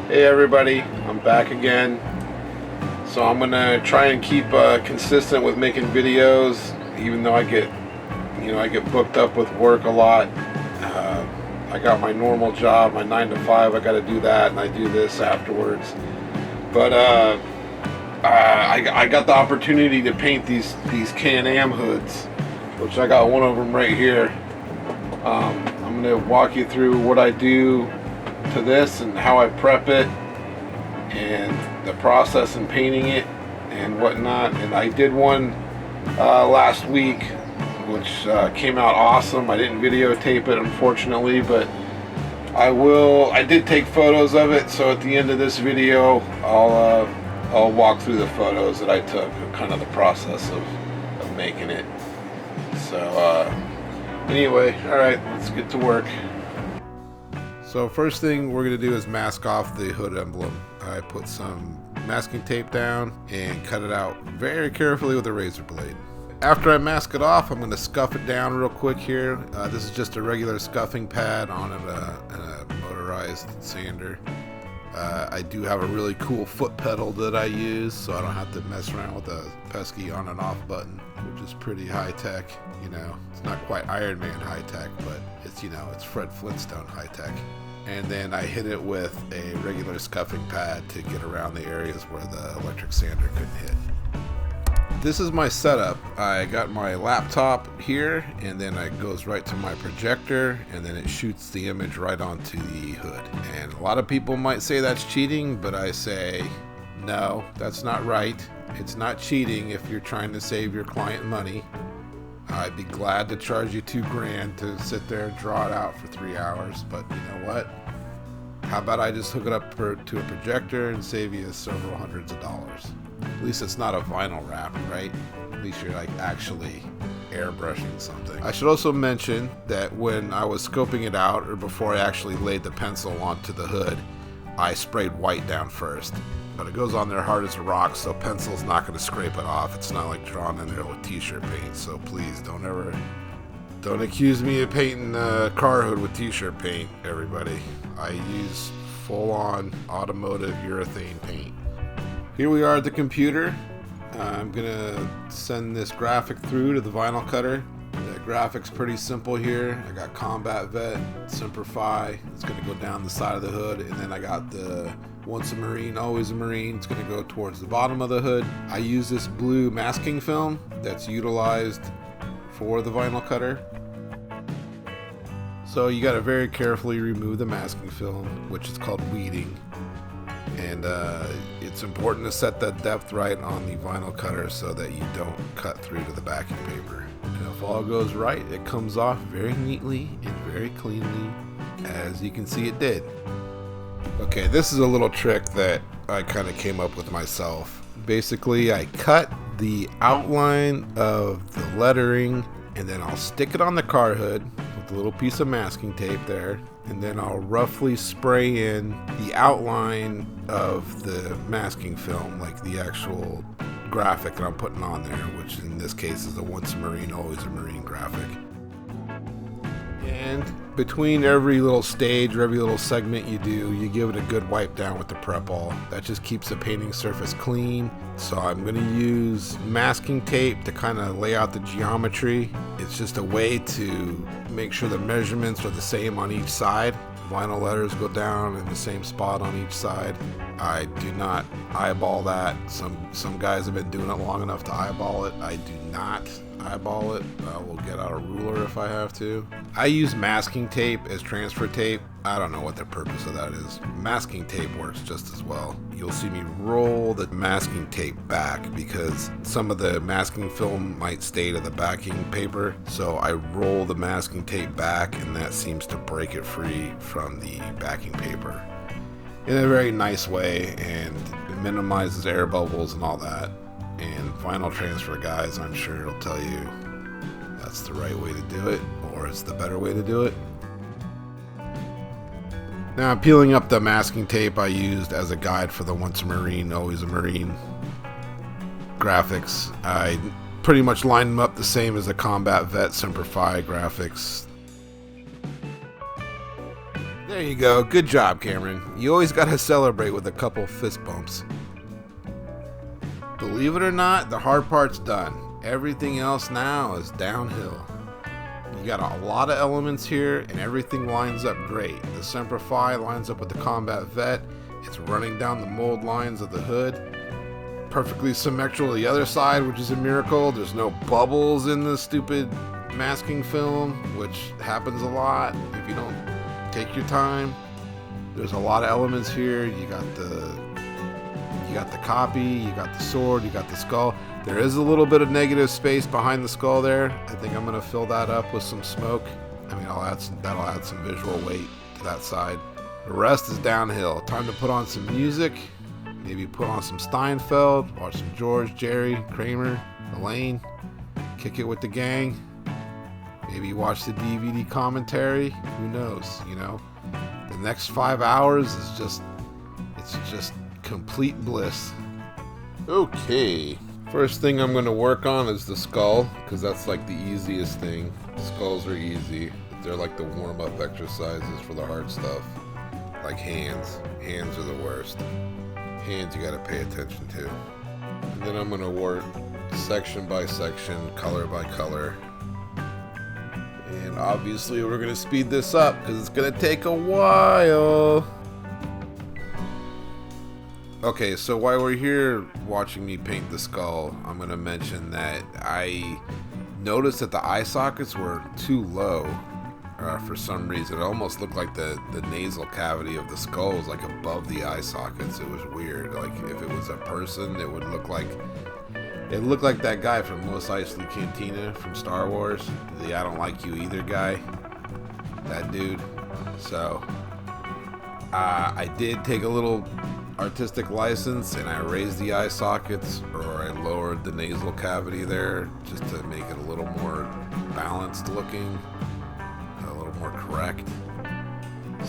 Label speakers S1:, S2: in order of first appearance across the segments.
S1: Hey everybody, I'm back again. So I'm gonna try and keep consistent with making videos, even though I get booked up with work a lot. I got my normal job, my 9 to 5. I got to do that, and I do this afterwards. But I got the opportunity to paint these Can-Am hoods, which I got one of them right here. I'm gonna walk you through what I do to this and how I prep it and the process in painting it and whatnot. And I did one last week which came out awesome. I didn't videotape it, unfortunately, but I did take photos of it, so at the end of this video I'll walk through the photos that I took, kind of the process of making it. So anyway, alright, let's get to work. So first thing we're going to do is mask off the hood emblem. I put some masking tape down and cut it out very carefully with a razor blade. After I mask it off, I'm going to scuff it down real quick here. This is just a regular scuffing pad on a motorized sander. I do have a really cool foot pedal that I use, so I don't have to mess around with a pesky on and off button, which is pretty high tech. You know, it's not quite Iron Man high tech, but it's, you know, it's Fred Flintstone high tech. And then I hit it with a regular scuffing pad to get around the areas where the electric sander couldn't hit. This is my setup. I got my laptop here, and then it goes right to my projector, and then it shoots the image right onto the hood. And a lot of people might say that's cheating, but I say no, that's not right. It's not cheating if you're trying to save your client money. I'd be glad to charge you $2,000 to sit there and draw it out for 3 hours, but you know what? How about I just hook it up to a projector and save you several hundreds of dollars? At least it's not a vinyl wrap, right? At least you're like actually airbrushing something. I should also mention that when I was scoping it out, or before I actually laid the pencil onto the hood, I sprayed white down first. But it goes on there hard as a rock, so pencil's not going to scrape it off. It's not like drawn in there with t-shirt paint, so please don't accuse me of painting a car hood with t-shirt paint, everybody. I use full-on automotive urethane paint. Here we are at the computer. I'm gonna send this graphic through to the vinyl cutter. The graphic's pretty simple here. I got Combat Vet, Semper Fi. It's gonna go down the side of the hood, and then I got the Once a Marine, Always a Marine. It's gonna go towards the bottom of the hood. I use this blue masking film that's utilized for the vinyl cutter. So you gotta very carefully remove the masking film, which is called weeding. And it's important to set that depth right on the vinyl cutter so that you don't cut through to the backing paper. And if all goes right, it comes off very neatly and very cleanly, as you can see it did. Okay, this is a little trick that I kind of came up with myself. Basically, I cut the outline of the lettering, and then I'll stick it on the car hood with a little piece of masking tape there, and then I'll roughly spray in the outline of the masking film, like the actual graphic that I'm putting on there, which in this case is the Once a Marine, Always a Marine graphic. And between every little stage or every little segment you do, you give it a good wipe down with the prep ball. That just keeps the painting surface clean. So I'm going to use masking tape to kind of lay out the geometry. It's just a way to make sure the measurements are the same on each side. Vinyl letters go down in the same spot on each side. I do not eyeball that. Some guys have been doing it long enough to eyeball it. I do not eyeball it. I will get out a ruler if I have to. I use masking tape as transfer tape. I don't know what the purpose of that is. Masking tape works just as well. You'll see me roll the masking tape back because some of the masking film might stay to the backing paper. So I roll the masking tape back, and that seems to break it free from the backing paper in a very nice way, and it minimizes air bubbles and all that. And vinyl transfer guys, I'm sure, will tell you that's the right way to do it, or it's the better way to do it. Now I'm peeling up the masking tape I used as a guide for the Once a Marine, Always a Marine graphics. I pretty much lined them up the same as the Combat Vet Semper Fi graphics. There you go. Good job, Cameron. You always gotta celebrate with a couple fist bumps. Believe it or not, the hard part's done. Everything else now is downhill. You got a lot of elements here, and everything lines up great. The Semper Fi lines up with the Combat Vet. It's running down the mold lines of the hood. Perfectly symmetrical to the other side, which is a miracle. There's no bubbles in the stupid masking film, which happens a lot if you don't take your time. There's a lot of elements here. You got the copy, you got the sword, you got the skull. There is a little bit of negative space behind the skull there. I think I'm gonna fill that up with some smoke. I mean, that'll add some visual weight to that side. The rest is downhill. Time to put on some music. Maybe put on some Steinfeld, watch some George, Jerry, Kramer, Elaine, kick it with the gang. Maybe watch the DVD commentary. Who knows, you know? The next 5 hours is just complete bliss. Okay. First thing I'm going to work on is the skull, because that's like the easiest thing. Skulls are easy. They're like the warm-up exercises for the hard stuff. Like hands. Hands are the worst. Hands you got to pay attention to. And then I'm going to work section by section, color by color. And obviously we're going to speed this up because it's going to take a while. Okay, so while we're here watching me paint the skull, I'm going to mention that I noticed that the eye sockets were too low for some reason. It almost looked like the nasal cavity of the skull was like above the eye sockets. It was weird. Like if it was a person, it would look like that guy from Mos Eisley Cantina from Star Wars, the I Don't Like You Either guy, that dude. So I did take a little artistic license and I raised the eye sockets, or I lowered the nasal cavity there just to make it a little more balanced looking, a little more correct.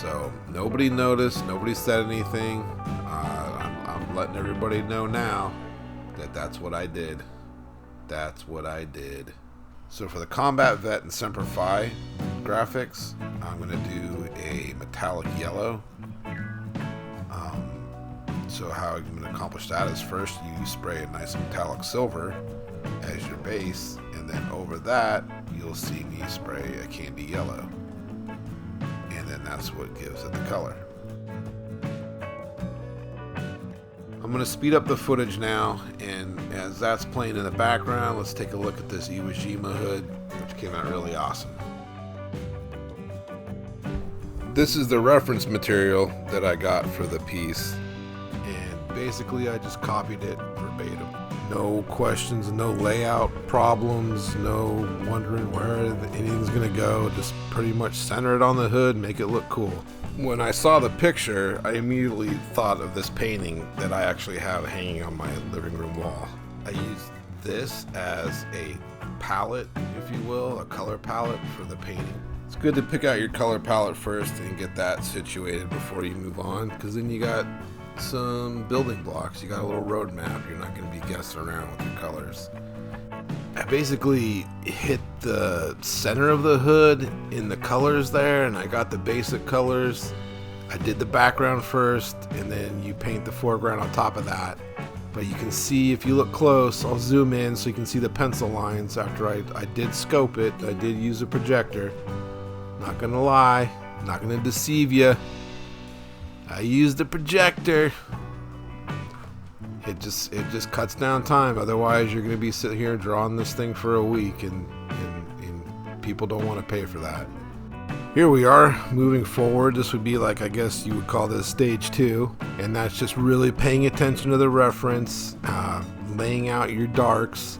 S1: So nobody noticed, nobody said anything. I'm letting everybody know now that that's what I did. That's what I did. So for the Combat Vet and Semper Fi graphics, I'm going to do a metallic yellow. So how I'm going to accomplish that is first you spray a nice metallic silver as your base, and then over that you'll see me spray a candy yellow, and then that's what gives it the color. I'm going to speed up the footage now, and as that's playing in the background, let's take a look at this Iwo Jima hood, which came out really awesome. This is the reference material that I got for the piece. Basically, I just copied it verbatim. No questions, no layout problems, no wondering where anything's gonna go. Just pretty much center it on the hood, make it look cool. When I saw the picture, I immediately thought of this painting that I actually have hanging on my living room wall. I used this as a palette, if you will, a color palette for the painting. It's good to pick out your color palette first and get that situated before you move on, because then you got some building blocks, you got a little roadmap. You're not going to be guessing around with your colors. I basically hit the center of the hood in the colors there, and I got the basic colors. I did the background first, and then you paint the foreground on top of that. But you can see, if you look close, I'll zoom in so you can see the pencil lines after I did scope it. I did use a projector. Not gonna lie, not gonna deceive you. I used the projector. It just cuts down time. Otherwise, you're going to be sitting here drawing this thing for a week, and people don't want to pay for that. Here we are, moving forward. This would be like, I guess you would call this stage 2, and that's just really paying attention to the reference, laying out your darks.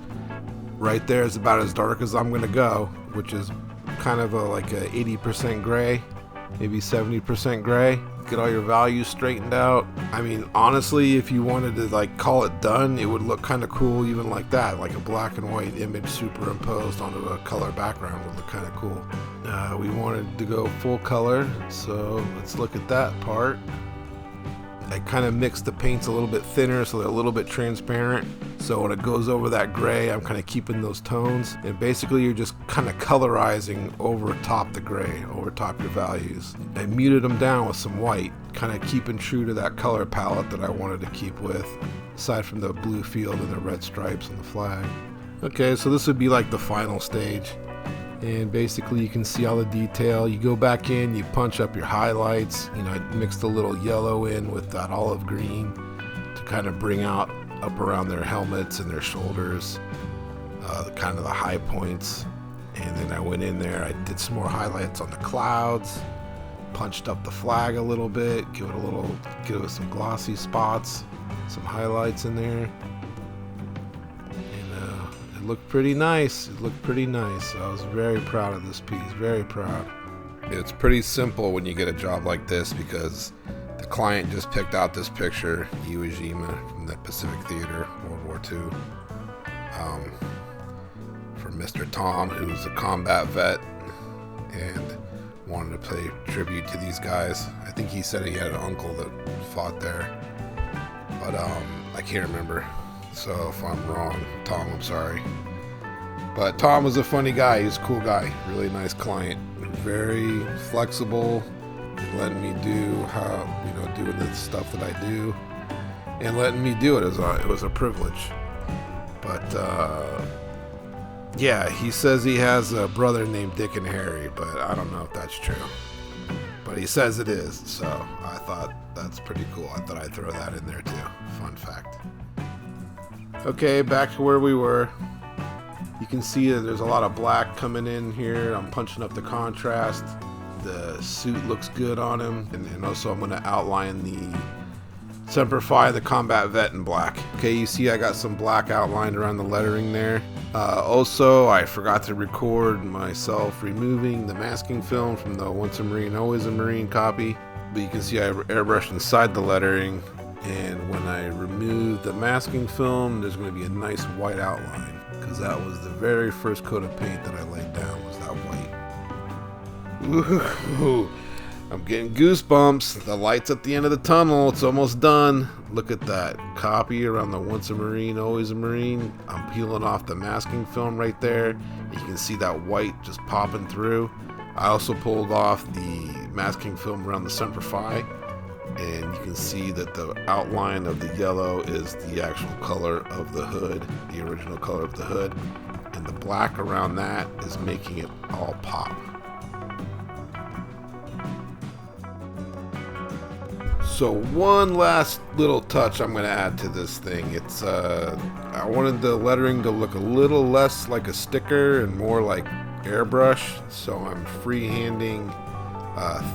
S1: Right there is about as dark as I'm going to go, which is kind of like a 80% gray, maybe 70% gray. Get all your values straightened out. I mean, honestly, if you wanted to like call it done, it would look kind of cool even like that, like a black and white image superimposed onto a color background would look kind of cool. We wanted to go full color, so let's look at that part. I kind of mix the paints a little bit thinner so they're a little bit transparent. So when it goes over that gray, I'm kind of keeping those tones. And basically you're just kind of colorizing over top the gray, over top your values. I muted them down with some white, kind of keeping true to that color palette that I wanted to keep with, aside from the blue field and the red stripes on the flag. Okay, so this would be like the final stage. And basically you can see all the detail. You go back in, you punch up your highlights. You know, I mixed a little yellow in with that olive green to kind of bring out up around their helmets and their shoulders, kind of the high points. And then I went in there, I did some more highlights on the clouds, punched up the flag a little bit, give it some glossy spots, some highlights in there. Looked pretty nice. It looked pretty nice. I was very proud of this piece. Very proud. It's pretty simple when you get a job like this because the client just picked out this picture, Iwo Jima from the Pacific Theater, World War II, for Mr. Tom, who's a combat vet and wanted to pay tribute to these guys. I think he said he had an uncle that fought there, but I can't remember. So if I'm wrong, Tom, I'm sorry. But Tom was a funny guy. He's a cool guy. Really nice client. Very flexible. Letting me do doing the stuff that I do. And letting me do it. It was a privilege. But, yeah, he says he has a brother named Dick and Harry. But I don't know if that's true. But he says it is. So I thought that's pretty cool. I thought I'd throw that in there too. Fun fact. Okay, back to where we were. You can see that there's a lot of black coming in here. I'm punching up the contrast. The suit looks good on him. And also I'm going to outline the Semper Fi, the combat vet, in black. Okay, you see I got some black outlined around the lettering there. Also, I forgot to record myself removing the masking film from the Once a Marine, Always a Marine copy. But you can see I airbrushed inside the lettering. And when I remove the masking film, there's going to be a nice white outline, because that was the very first coat of paint that I laid down, was that white. Ooh, I'm getting goosebumps. The light's at the end of the tunnel. It's almost done. Look at that copy around the Once a Marine, Always a Marine. I'm peeling off the masking film right there. You can see that white just popping through. I also pulled off the masking film around the Semper Fi. And you can see that the outline of the yellow is the actual color of the hood, the original color of the hood. And the black around that is making it all pop. So one last little touch I'm going to add to this thing. It's I wanted the lettering to look a little less like a sticker and more like airbrush. So I'm freehanding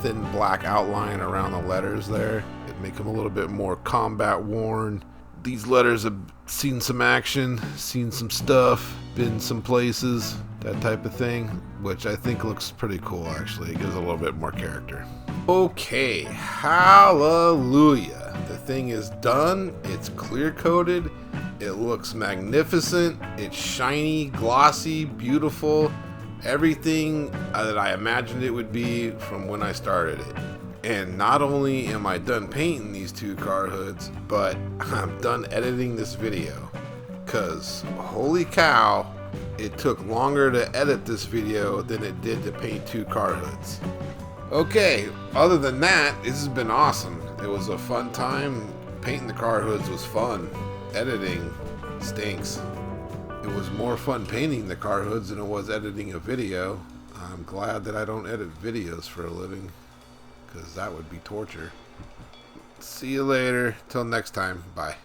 S1: thin black outline around the letters there. It make them a little bit more combat worn. These letters have seen some action, seen some stuff, been some places, that type of thing, which I think looks pretty cool actually. It gives a little bit more character. Okay, hallelujah. The thing is done. It's clear coated. It looks magnificent. It's shiny, glossy, beautiful. Everything that I imagined it would be from when I started it. And not only am I done painting these two car hoods, but I'm done editing this video. Cause holy cow, it took longer to edit this video than it did to paint two car hoods. Okay, other than that, this has been awesome. It was a fun time. Painting the car hoods was fun. Editing stinks. It was more fun painting the car hoods than it was editing a video. I'm glad that I don't edit videos for a living, because that would be torture. See you later. Till next time. Bye.